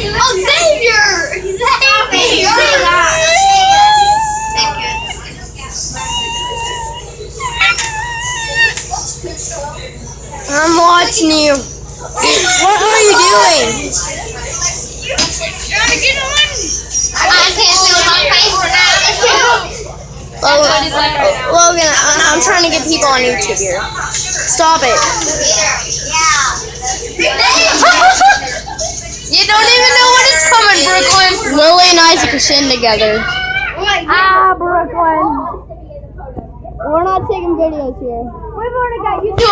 Oh, Xavier! Xavier! I'm watching you. What are you doing? Logan, I'm trying to get people on YouTube here. Stop it. You don't even know when it's coming, Brooklyn. Lily and Isaac are sitting together. Brooklyn. We're not taking videos here. We've already got you doing.